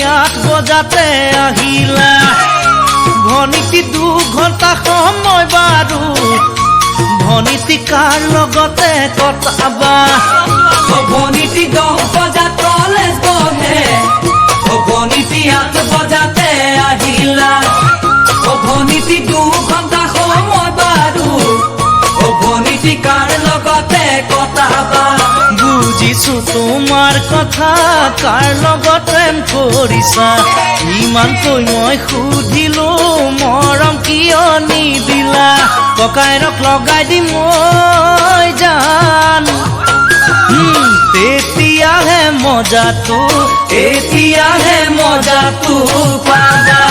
8 বজাতে আহিলা ভনীতি 2 ঘণ্টা সময় বাৰু ভনীতি কাৰ লগতে কটাবা ভনীতি 10 বজাত কলেজ পঢ়ে ভনীতি 8 বজাতে আহিলা ভনীতি 2 ঘণ্টা সময় বাৰু ভনীতি কাৰ লগতে কটাবা বুজিছো তোমাৰ কথা কাৰ লগত প্ৰেম কৰিছা ইমানকৈ মই সুধিলো মৰম কিয় নিদিলা ককাইৰক লগাই দিম মই জান তেতিয়াহে মজাটো পাবা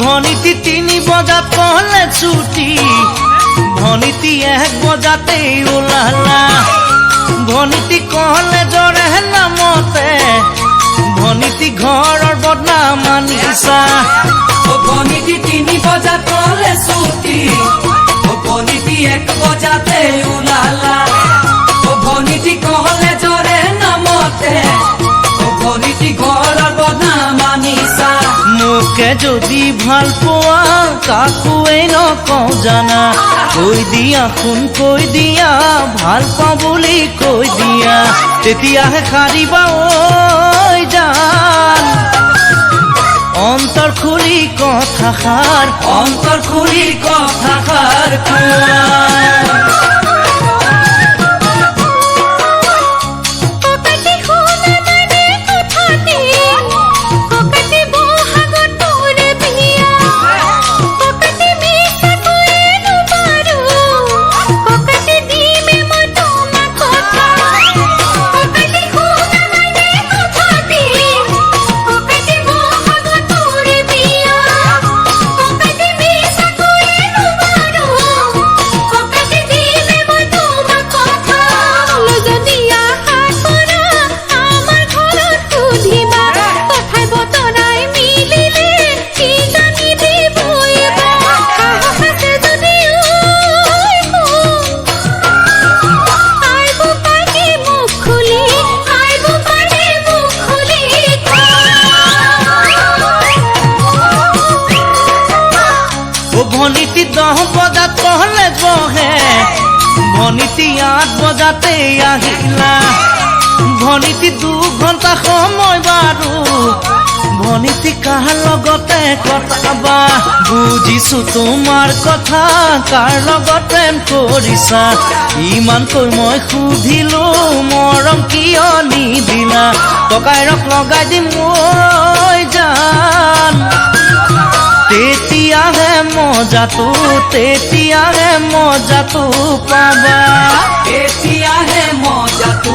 ভনীতি 3 বজাত কলেজ ছুটি ভনীতি 1 বজাতে ওলালা ভনীতি কলেজৰ নামতে ভনীতি ঘৰৰ বদনাম আনিছা ভনীতি 3 বজাত কলেজ ছুটি ভনীতি 1 বজাতে ওলালা ভনীতি কলেজৰ নামতে ভনীতি ঘৰৰ বদনাম আনিছা মোকে যদি ভাল পোৱা কাকোৱে নকওঁ জানা কৈ দিয়া ভাল পাওঁ বুলি কৈ দিয়া তেতিয়াহে সাৰিবা ঐ জান অন্তৰ খুলি কথাষাৰ কোৱা ভনীতি 10 বজাত কলেজ বহে ভনীতি 8 বজাতে আহিলা ভনীতি 2 ঘণ্টা সময় বাৰু ভনীতি কাৰ লগতে কটাবা বুজিছো তোমাৰ কথা কাৰ লগত প্ৰেম কৰিছা ইমানকৈ মই সুধিলো মৰম কিয় নিদিলা ককাইৰক লগাই দিম মই জান তেতিয়াহে মজাটো পাবা তেতিয়াহে মজাটো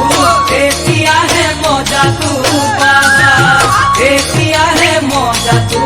পাবা তেতিয়াহে মজাটো